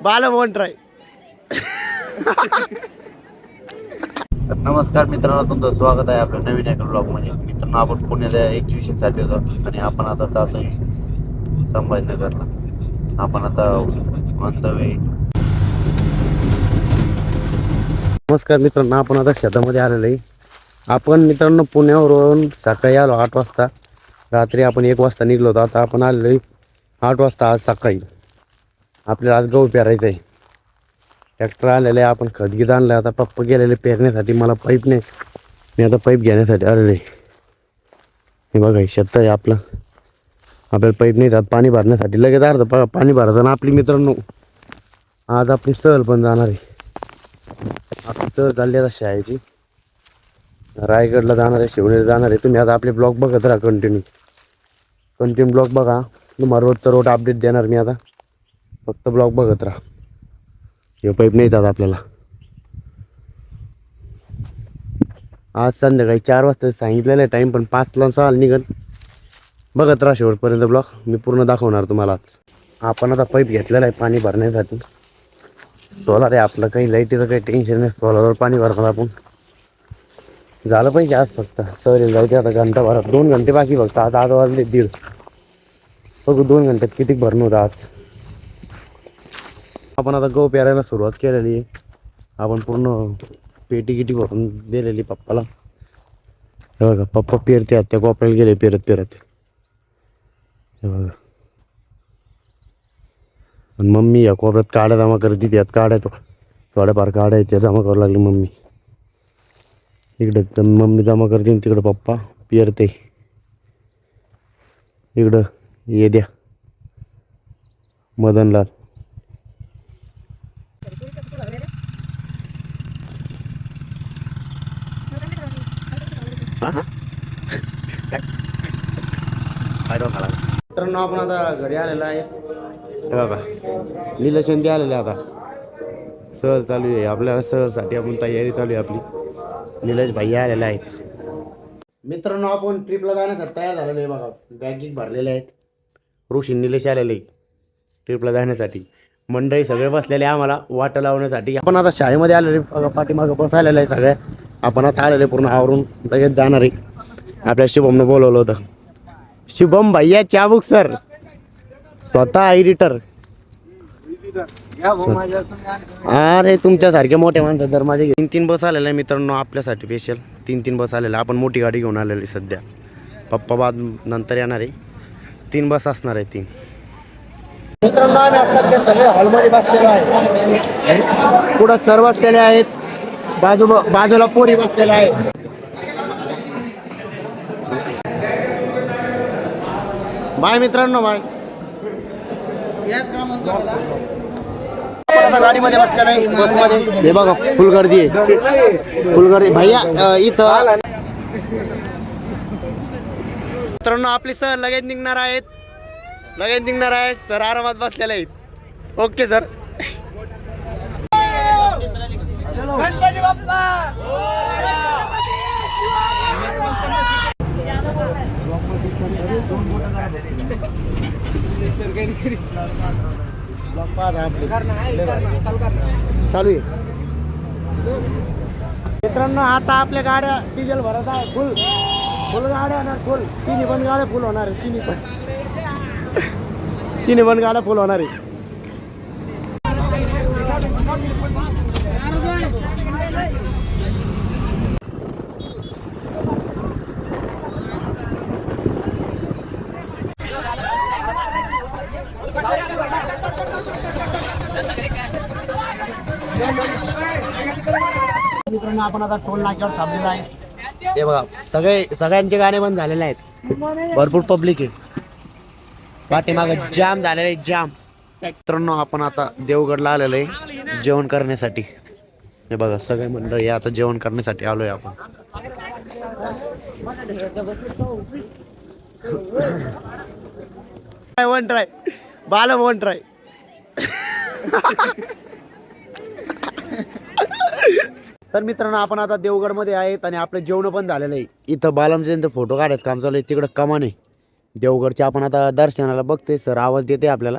बाला one try. नमस्कार मित्रांनो, तुमचं स्वागत आहे आपल्या नवीन एका ब्लॉग मध्ये. मित्रांनो, आपण पुण्याला एक्झिबिशन साठी होतो आणि आपण आता जातोय संभाजीनगरला. आपण आता म्हणतोय. नमस्कार मित्रांनो, आपण आता शेतामध्ये आलेलो आहे. आपण मित्रांनो पुण्यावरून सकाळी आलो 8 वाजता. रात्री आपण 1 वाजता निघलो होतो. आता आपण आलेलो आहे 8 वाजता आज सकाळी. आपल्याला आज गहू पेरायचं आहे. ट्रॅक्टर आलेलं आहे, आपण खतगीत आणलं. आता पप्पा गेलेले पेरण्यासाठी, मला पाईप नाही. मी आता पाईप घेण्यासाठी आलेलो आहे. हे बघा शेत आहे आपलं. आपल्याला पाईप नाही जात पाणी भरण्यासाठी. लगेच अर्ध पाणी भरायचं. आपली मित्रांनो आज आपली सहल पण जाणार आहे. आपली सहल चालली आता शाळेची. रायगडला जाणार आहे, शिवनेरीला जाणार आहे. तुम्ही आता आपले ब्लॉग बघत राहा कंटिन्यू ब्लॉग बघा. तुम्हाला रोजचा रोज अपडेट देणार मी. आता फक्त ब्लॉग बघत राहा. हे पाईप नाही जात आपल्याला. आज संध्याकाळी 4 वाजता सांगितलेलं आहे टाईम, पण 5ला सहल निघन. बघत राहा शेवटपर्यंत ब्लॉग. मी पूर्ण दाखवणार तुम्हाला. आपण आता पाईप घेतलेला आहे पाणी भरण्यासाठी. सोलार आहे आपलं, काही लाईटीचं काही टेन्शन नाही. सोलारवर पाणी भरणार आपण. झालं पाहिजे आज. फक्त सहलीला जायचं आता घंटाभरात. 2 घंटे बाकी फक्त. आज 8 वाजले 1:30. बघू 2 घंट्यात किती भरणं होतं आज. आपण आता गहू पेरायला सुरुवात केलेली आहे. आपण पूर्ण पेटी भरून दिलेली पप्पाला. हे बघा पप्पा पेरते. त्या कोपऱ्याला गेले पेरत. हे बघा. आणि मम्मी या कोपऱ्यात काड्या जमा करते. त्यात काड्या थोड्याफार काड्या आहेत, त्या जमा करावं लागली मम्मी. इकडं मम्मी जमा करते, तिकडं पप्पा पेरते. इकडं ये द्या मदनलाल. मित्रांनो, आपण आता घरी आलेलो आहे. बघा नीलशंती आलेले. आता सहल चालू आहे आपल्याला. सहलसाठी आपण तयारी चालू आहे आपली. निलेश भाई आलेले आहेत. मित्रांनो, आपण ट्रिपला जाण्यासाठी तयार झालेलो आहे. बघा बॅगिंग भरलेले आहेत. ऋषी निलेश आलेले ट्रिपला जाण्यासाठी. मंडळी सगळे बसलेले आम्हाला वाट लावण्यासाठी. आपण आता शाळेमध्ये आलेले. बघा पाठीमागं बसायलेलं आहे सगळे. आपण आता आलेले पूर्ण आवरून लगेच जाणार आहे. आपल्या शुभमनं बोलवलं होतं. शुभम भैया चाबुक सर, स्वतः एडिटर. अरे तुमच्यासारख्या मोठ्या माणसं तर माझे 3 बस आलेले आहे मित्रांनो आपल्यासाठी. स्पेशल 3 बस आलेले. आपण मोठी गाडी घेऊन आलेली सध्या. पप्पा बाद नंतर येणार आहे. 3 बस असणार आहे. 3 मित्रांनो, आम्ही सध्या सगळे हॉलमध्ये बसलेलो आहे. पुढं सर बसलेले आहेत. बाजूला पोरी बसलेल्या आहेत. बाय मित्रांनो, बाय. आता गाडीमध्ये बसलेला आहे, बसमध्ये. हे बघा फुल गर्दी आहे. फुल गर्दी भैया इथं. मित्रांनो, आपली सर लगेच निघणार आहेत. सर आरामात बसलेले आहेत. Okay sir. गणपती बाप्पा. चालू आहे मित्रांनो. आता आपल्या गाड्या डिझेल भरत आहे. फुल गाड्या होणार. फुल तिन्ही पण गाड्या फुल होणार आहे. तिन्ही पण गाड्या फुल होणार आहे. मित्रांनो, आपण आता टोल नाक्यावर थांबलेलो आहे. हे बघा सगळ्यांचे गाणे बंद झालेले आहेत. भरपूर पब्लिक आहे. पाठीमागे जाम झालेलं आहे, जाम. मित्रांनो, आपण आता देवगडला आलेलो आहे जेवण करण्यासाठी. हे बघा सगळे मंडळी आता जेवण करण्यासाठी आलोय आपण. वन ट्राय बाला वन ट्राय. तर मित्रांनो, आपण आता देवगडमध्ये आहेत आणि आपलं जेवण पण झालेलं आहे. इथं बालाजींचा फोटो काढायचं काम चालू आहे. तिकडं कमान आहे देवगडचे. आपण आता दर्शनाला बघते. सर आवाज देते आपल्याला.